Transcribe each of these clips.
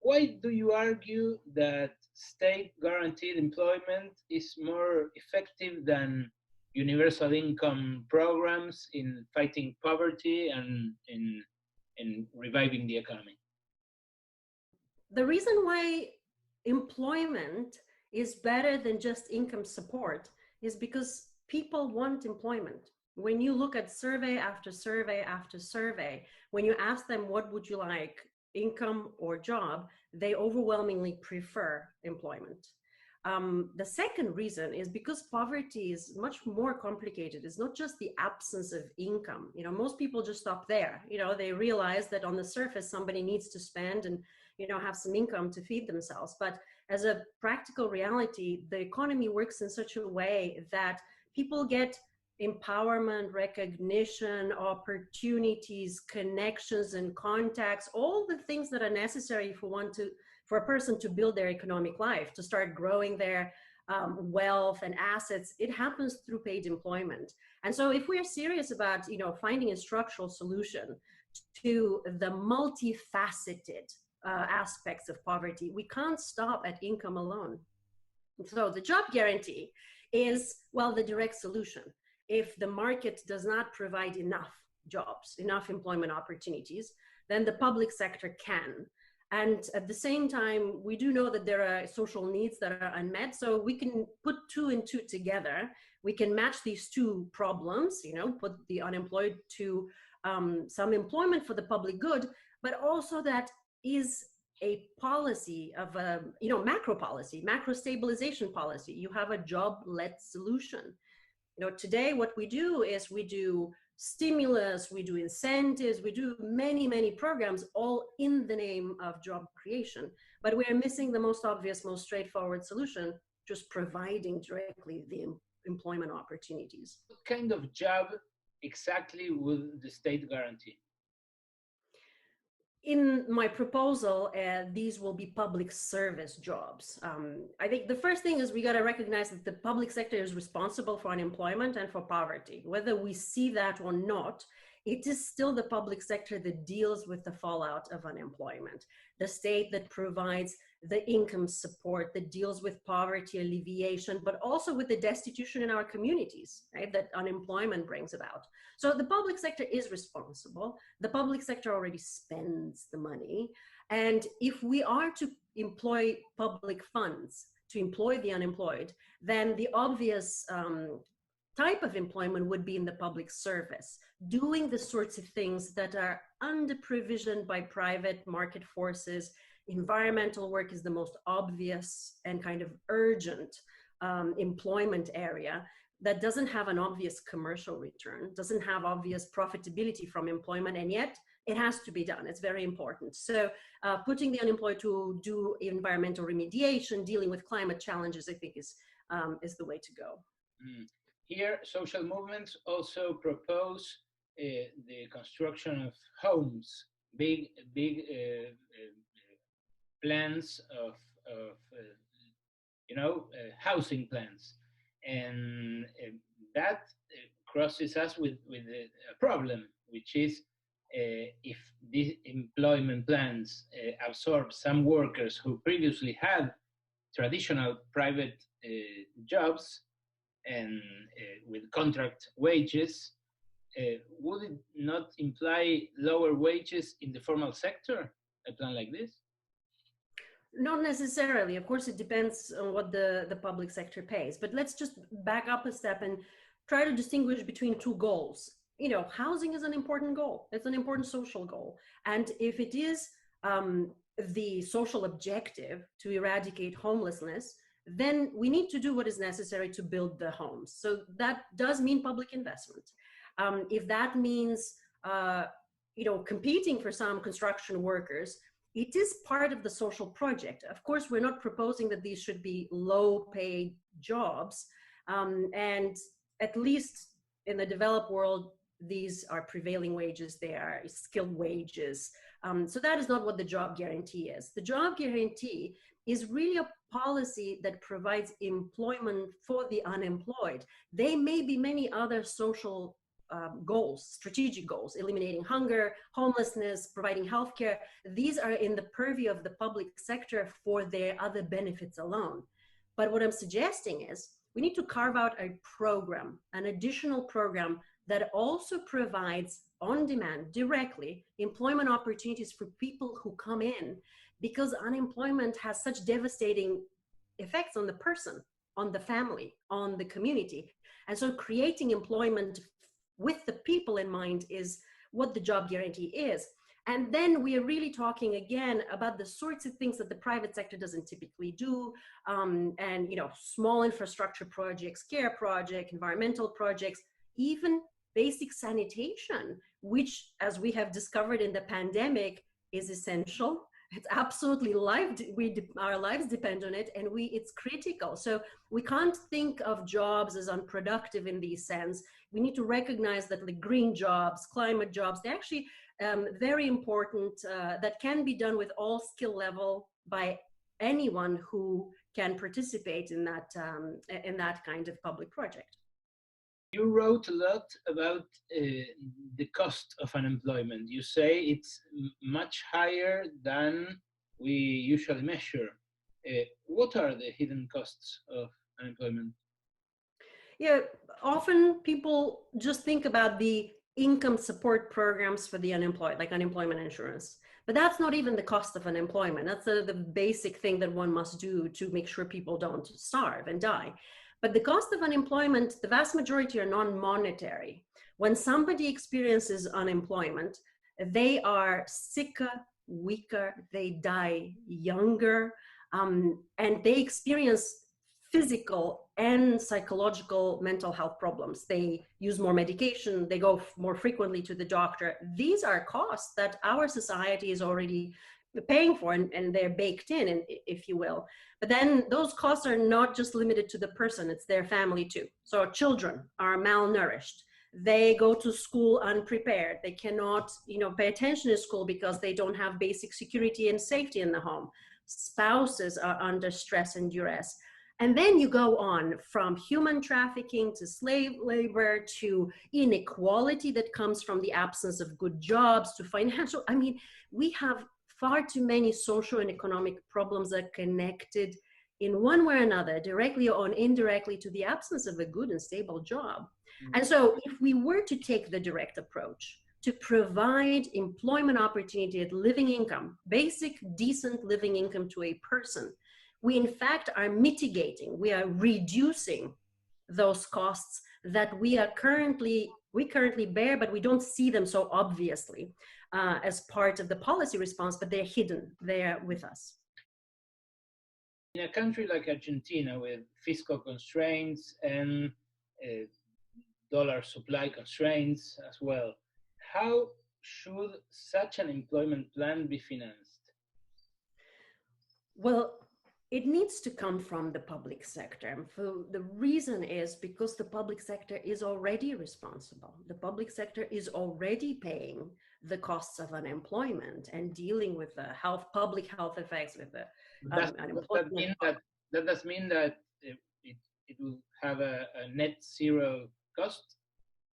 why do you argue that state guaranteed employment is more effective than universal income programs in fighting poverty and in reviving the economy? The reason why employment is better than just income support is because people want employment. When you look at survey after survey after survey, when you ask them what would you like, income or job, they overwhelmingly prefer employment. The second reason is because poverty is much more complicated. It's not just the absence of income. You know, most people just stop there. You know, they realize that on the surface, somebody needs to spend and, you know, have some income to feed themselves. But as a practical reality, the economy works in such a way that people get empowerment, recognition, opportunities, connections and contacts, all the things that are necessary for a person to build their economic life, to start growing their wealth and assets. It happens through paid employment. And so if we're serious about, you know, finding a structural solution to the multifaceted aspects of poverty, we can't stop at income alone. So the job guarantee is, well, the direct solution. If the market does not provide enough jobs, enough employment opportunities, then the public sector can. And at the same time, we do know that there are social needs that are unmet. So we can put 2 and 2 together. We can match these 2 problems, you know, put the unemployed to some employment for the public good, but also that is a policy of a, you know, macro policy, macro stabilization policy. You have a job-led solution. You know, today what we do is we do stimulus, we do incentives, we do many, many programs, all in the name of job creation. But we're missing the most obvious, most straightforward solution, just providing directly the employment opportunities. What kind of job exactly will the state guarantee? In my proposal, these will be public service jobs. I think the first thing is we got to recognize that the public sector is responsible for unemployment and for poverty. Whether we see that or not, it is still the public sector that deals with the fallout of unemployment. The state that provides the income support, that deals with poverty alleviation, but also with the destitution in our communities, right, that unemployment brings about. So the public sector is responsible. The public sector already spends the money. And if we are to employ public funds to employ the unemployed, then the obvious type of employment would be in the public service, doing the sorts of things that are under-provisioned by private market forces. Environmental work is the most obvious and kind of urgent employment area that doesn't have an obvious commercial return, doesn't have obvious profitability from employment, and yet it has to be done. It's very important. So putting the unemployed to do environmental remediation, dealing with climate challenges, I think is the way to go. Here, social movements also propose the construction of homes, big plans of housing plans, and that crosses us with a problem, which is if these employment plans absorb some workers who previously had traditional private jobs and with contract wages, would it not imply lower wages in the formal sector, a plan like this? Not necessarily. Of course, it depends on what the public sector pays. But let's just back up a step and try to distinguish between 2 goals. You know, housing is an important goal. It's an important social goal. And if it is the social objective to eradicate homelessness, then we need to do what is necessary to build the homes. So that does mean public investment. If that means, competing for some construction workers, it is part of the social project. Of course, we're not proposing that these should be low-paid jobs. And at least in the developed world, these are prevailing wages, they are skilled wages. So that is not what the job guarantee is. The job guarantee is really a policy that provides employment for the unemployed. There may be many other social goals, strategic goals, eliminating hunger, homelessness, providing healthcare. These are in the purview of the public sector for their other benefits alone. But what I'm suggesting is we need to carve out a program, an additional program that also provides on demand, directly, employment opportunities for people who come in, because unemployment has such devastating effects on the person, on the family, on the community. And so creating employment with the people in mind is what the job guarantee is. And then we are really talking again about the sorts of things that the private sector doesn't typically do. And, you know, small infrastructure projects, care projects, environmental projects, even basic sanitation, which, as we have discovered in the pandemic, is essential. It's absolutely our lives depend on it, and it's critical. So we can't think of jobs as unproductive in this sense. We need to recognize that the green jobs, climate jobs, they're actually very important, that can be done with all skill level by anyone who can participate in that kind of public project. You wrote a lot about the cost of unemployment. You say it's much higher than we usually measure. What are the hidden costs of unemployment? Yeah, often people just think about the income support programs for the unemployed, like unemployment insurance. But that's not even the cost of unemployment. That's the basic thing that one must do to make sure people don't starve and die. But the cost of unemployment, the vast majority are non-monetary. When somebody experiences unemployment, they are sicker, weaker, they die younger, and they experience physical and psychological mental health problems. They use more medication, they go more frequently to the doctor. These are costs that our society is already paying for, and they're baked in, if you will. But then those costs are not just limited to the person, it's their family too. So children are malnourished. They go to school unprepared. They cannot, pay attention in school because they don't have basic security and safety in the home. Spouses are under stress and duress. And then you go on from human trafficking to slave labor to inequality that comes from the absence of good jobs to financial. I mean, we have far too many social and economic problems that are connected in one way or another, directly or indirectly, to the absence of a good and stable job. Mm-hmm. And so if we were to take the direct approach to provide employment opportunity at living income, basic, decent living income to a person, we in fact are mitigating, we are reducing those costs that we currently bear, but we don't see them so obviously as part of the policy response, but they're hidden, they're with us. In a country like Argentina with fiscal constraints and dollar supply constraints as well, how should such an employment plan be financed? Well, it needs to come from the public sector. So the reason is because the public sector is already responsible. The public sector is already paying the costs of unemployment and dealing with the public health effects with the unemployment. That does mean that it will have a net zero cost?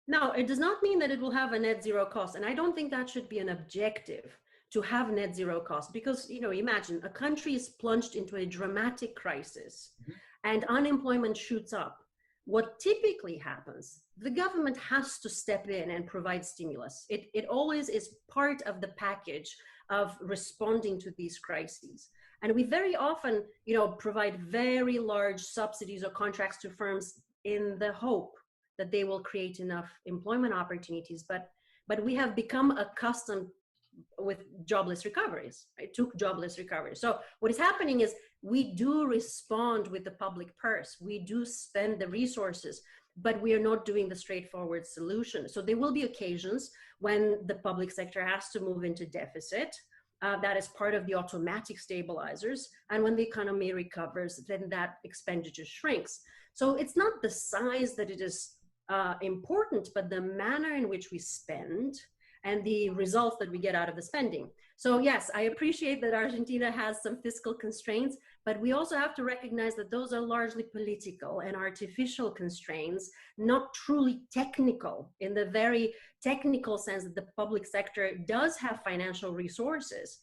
No, it does not mean that it will have a net zero cost. And I don't think that should be an objective, to have net zero cost, because, imagine a country is plunged into a dramatic crisis and unemployment shoots up. What typically happens, the government has to step in and provide stimulus. It always is part of the package of responding to these crises. And we very often, provide very large subsidies or contracts to firms in the hope that they will create enough employment opportunities. But we have become accustomed with jobless recoveries, right? To jobless recoveries. So what is happening is we do respond with the public purse. We do spend the resources, but we are not doing the straightforward solution. So there will be occasions when the public sector has to move into deficit. That is part of the automatic stabilizers. And when the economy recovers, then that expenditure shrinks. So it's not the size that it is important, but the manner in which we spend and the results that we get out of the spending. So yes, I appreciate that Argentina has some fiscal constraints, but we also have to recognize that those are largely political and artificial constraints, not truly technical, in the very technical sense that the public sector does have financial resources.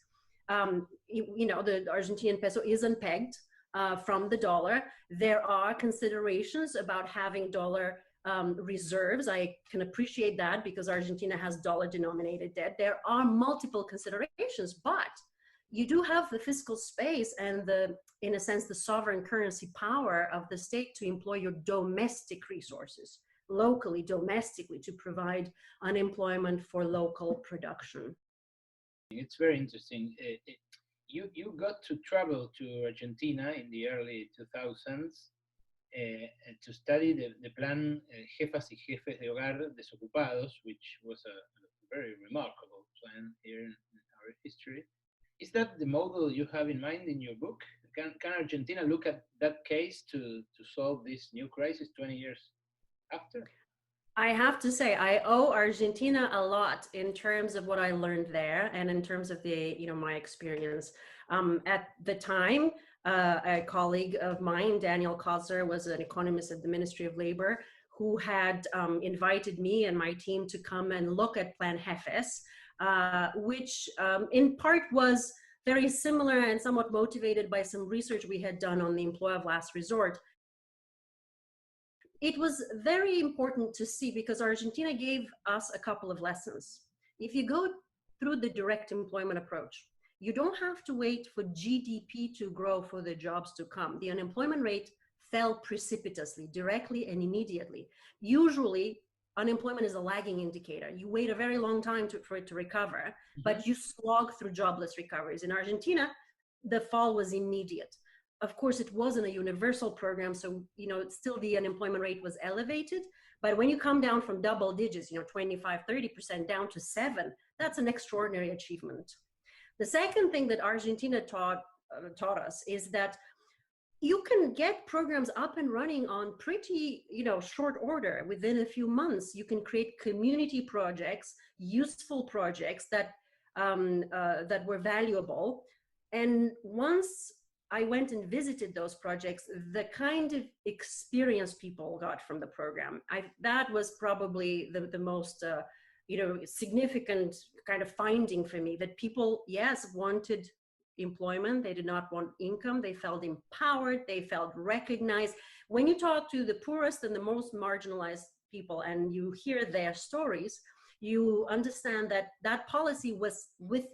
The Argentine peso isn't pegged from the dollar. There are considerations about having dollar reserves. I can appreciate that because Argentina has dollar denominated debt. There are multiple considerations, but you do have the fiscal space and in a sense, the sovereign currency power of the state to employ your domestic resources, locally, domestically, to provide unemployment for local production. It's very interesting. You got to travel to Argentina in the early 2000s to study the plan Jefas y Jefes de Hogar Desocupados, which was a very remarkable plan here in our history. Is that the model you have in mind in your book? Can Argentina look at that case to solve this new crisis 20 years after? I have to say, I owe Argentina a lot in terms of what I learned there and in terms of my experience. At the time, a colleague of mine, Daniel Kozler, was an economist at the Ministry of Labor, who had invited me and my team to come and look at Plan Jefes, which in part was very similar and somewhat motivated by some research we had done on the employer of last resort. It was very important to see because Argentina gave us a couple of lessons. If you go through the direct employment approach, you don't have to wait for GDP to grow for the jobs to come. The unemployment rate fell precipitously, directly and immediately. Usually, unemployment is a lagging indicator. You wait a very long time for it to recover, but you slog through jobless recoveries. In Argentina, the fall was immediate. Of course, it wasn't a universal program, so still the unemployment rate was elevated. But when you come down from double digits, 25, 30% down to 7, that's an extraordinary achievement. The second thing that Argentina taught us is that you can get programs up and running on pretty, short order. Within a few months, you can create community projects, useful projects that were valuable. And once I went and visited those projects, the kind of experience people got from the program, that was probably the most significant kind of finding for me, that people, yes, wanted employment. They did not want income. They felt empowered. They felt recognized. When you talk to the poorest and the most marginalized people and you hear their stories, you understand that that policy was with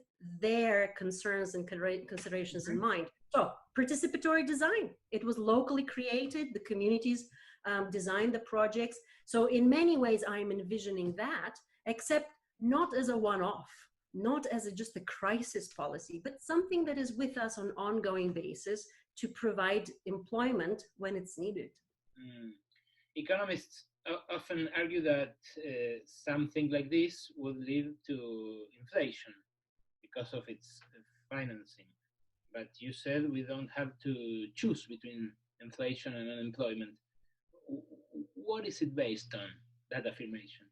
their concerns and considerations in mind. So participatory design, it was locally created. The communities designed the projects. So in many ways, I'm envisioning that, except not as a one-off, not as just a crisis policy, but something that is with us on an ongoing basis to provide employment when it's needed. Economists often argue that something like this would lead to inflation because of its financing. But you said we don't have to choose between inflation and unemployment. What is it based on, that affirmation?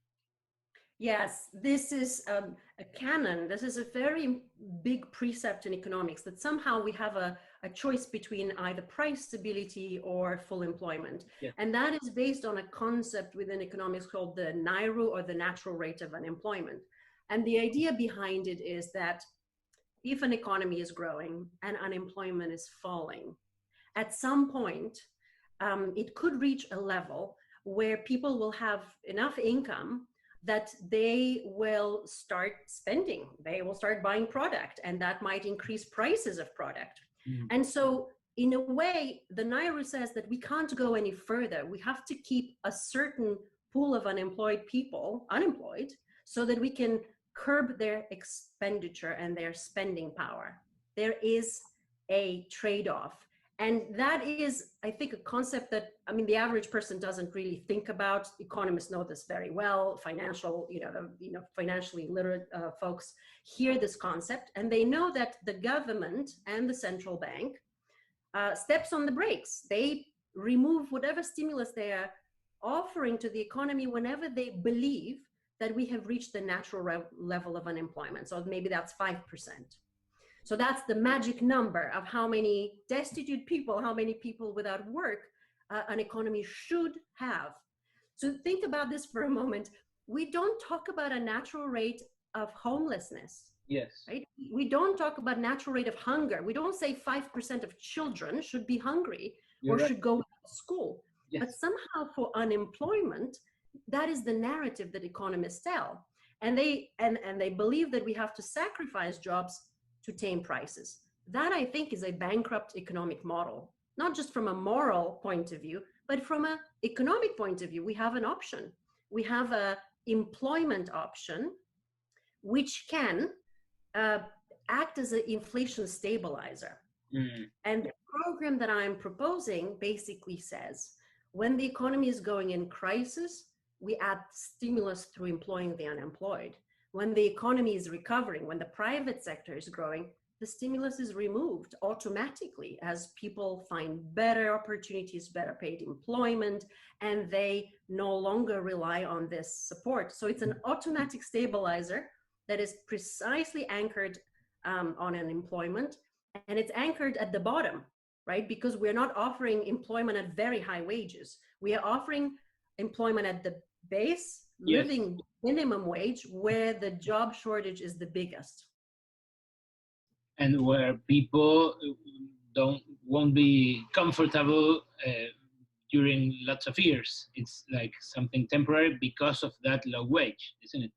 Yes, this is a canon. This is a very big precept in economics, that somehow we have a choice between either price stability or full employment. Yes. And that is based on a concept within economics called the NAIRU, or the natural rate of unemployment. And the idea behind it is that if an economy is growing and unemployment is falling, at some point, it could reach a level where people will have enough income that they will start spending, they will start buying product, and that might increase prices of product. And so in a way, the NAIRU says that we can't go any further. We have to keep a certain pool of unemployed people unemployed so that we can curb their expenditure and their spending power. There is a trade-off. And that is, I think, a concept that, the average person doesn't really think about. Economists know this very well. Financially literate folks hear this concept, and they know that the government and the central bank steps on the brakes. They remove whatever stimulus they are offering to the economy whenever they believe that we have reached the natural level of unemployment. So maybe that's 5%. So that's the magic number of how many destitute people, how many people without work an economy should have. So think about this for a moment. We don't talk about a natural rate of homelessness. Yes. Right? We don't talk about natural rate of hunger. We don't say 5% of children should be hungry or should go to school. Yes. But somehow for unemployment, that is the narrative that economists tell. And they believe that we have to sacrifice jobs to tame prices. That, I think, is a bankrupt economic model, not just from a moral point of view, but from an economic point of view. We have an option. We have an employment option, which can act as an inflation stabilizer. And the program that I'm proposing basically says, when the economy is going in crisis, we add stimulus through employing the unemployed. When the economy is recovering, when the private sector is growing, the stimulus is removed automatically as people find better opportunities, better paid employment, and they no longer rely on this support. So it's an automatic stabilizer that is precisely anchored on unemployment, and it's anchored at the bottom, right? Because we're not offering employment at very high wages. We are offering employment at the base, living minimum wage, where the job shortage is the biggest. And where people won't be comfortable during lots of years. It's like something temporary because of that low wage, isn't it?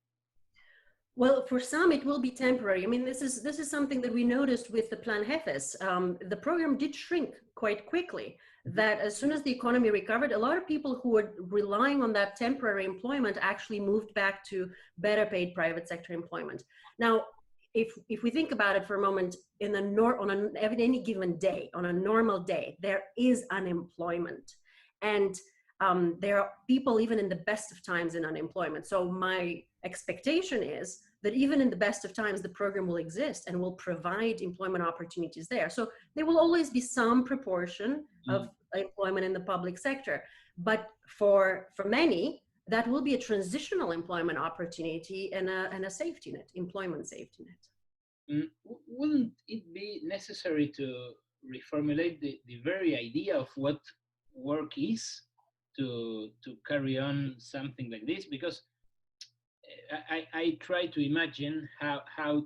Well, for some, it will be temporary. I mean, this is something that we noticed with the Plan Jefes. The program did shrink quite quickly, that as soon as the economy recovered, a lot of people who were relying on that temporary employment actually moved back to better paid private sector employment. Now, if we think about it for a moment, on any given day, on a normal day, there is unemployment. And there are people even in the best of times in unemployment. So my expectation is that even in the best of times, the program will exist and will provide employment opportunities there. So there will always be some proportion of employment in the public sector. But for many, that will be a transitional employment opportunity and a safety net, employment safety net. Wouldn't it be necessary to reformulate the very idea of what work is to carry on something like this? Because I try to imagine how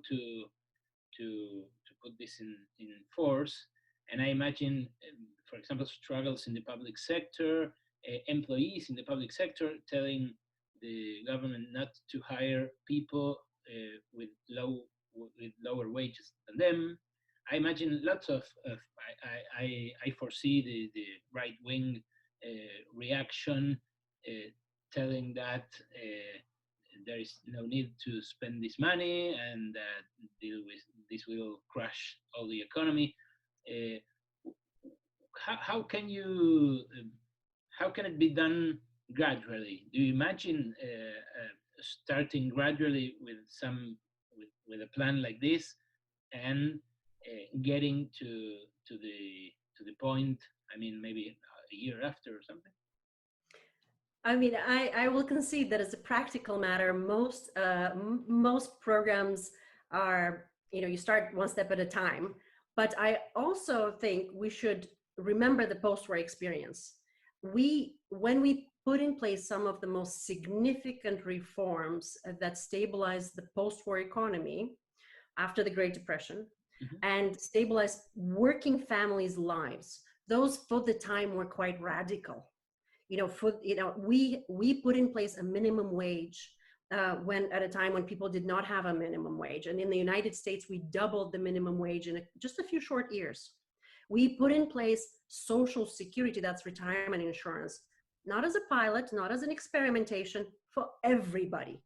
to put this in force, and I imagine, for example, struggles in the public sector, employees in the public sector telling the government not to hire people with lower wages than them. I imagine lots of I foresee the right wing reaction telling that there is no need to spend this money and that this will crash all the economy. How can it be done gradually? Do you imagine starting gradually with a plan like this and getting to the point? I mean, maybe a year after or something. I mean, I will concede that as a practical matter, most programs are, you start one step at a time. But I also think we should remember the post-war experience. When we put in place some of the most significant reforms that stabilized the post-war economy after the Great Depression and stabilized working families' lives, those for the time were quite radical. We put in place a minimum wage at a time when people did not have a minimum wage. And in the United States, we doubled the minimum wage in just a few short years. We put in place Social Security, that's retirement insurance, not as a pilot, not as an experimentation, for everybody.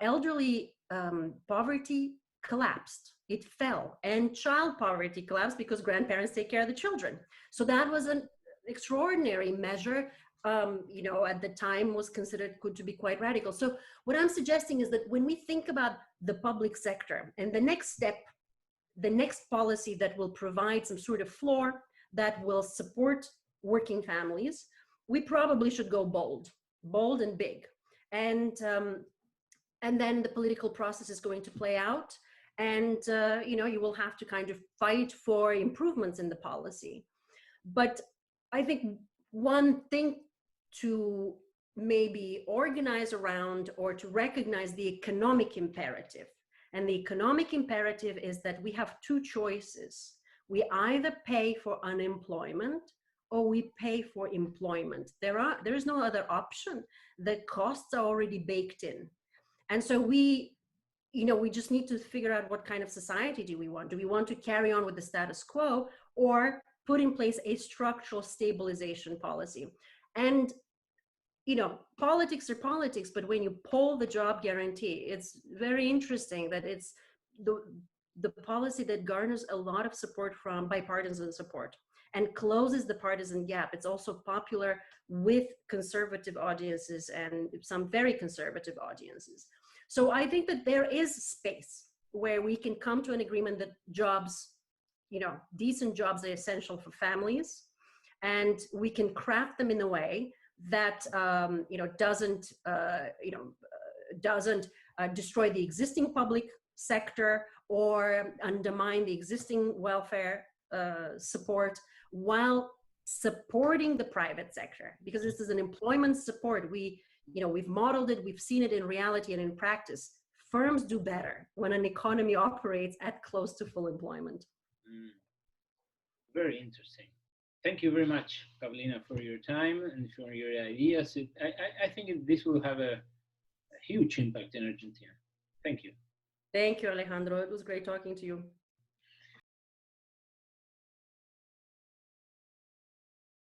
Elderly poverty collapsed, it fell, and child poverty collapsed because grandparents take care of the children. So that was an extraordinary measure. At the time was considered to be quite radical. So what I'm suggesting is that when we think about the public sector and the next step, the next policy that will provide some sort of floor that will support working families, we probably should go bold and big. And and then the political process is going to play out, and you will have to kind of fight for improvements in the policy. But I think one thing to maybe organize around, or to recognize the economic imperative. And the economic imperative is that we have two choices. We either pay for unemployment or we pay for employment. There is no other option. The costs are already baked in. And so we just need to figure out what kind of society do we want. Do we want to carry on with the status quo, or put in place a structural stabilization policy? And politics are politics, but when you poll the job guarantee, it's very interesting that it's the policy that garners a lot of support from bipartisan support and closes the partisan gap. It's also popular with conservative audiences and some very conservative audiences. So I think that there is space where we can come to an agreement that jobs, decent jobs are essential for families, and we can craft them in a way that doesn't destroy the existing public sector or undermine the existing welfare support, while supporting the private sector, because this is an employment support. We've modeled it, we've seen it in reality and in practice. Firms do better when an economy operates at close to full employment. Very interesting. Thank you very much, Pavlina, for your time and for your ideas. I think this will have a huge impact in Argentina. Thank you. Thank you, Alejandro. It was great talking to you.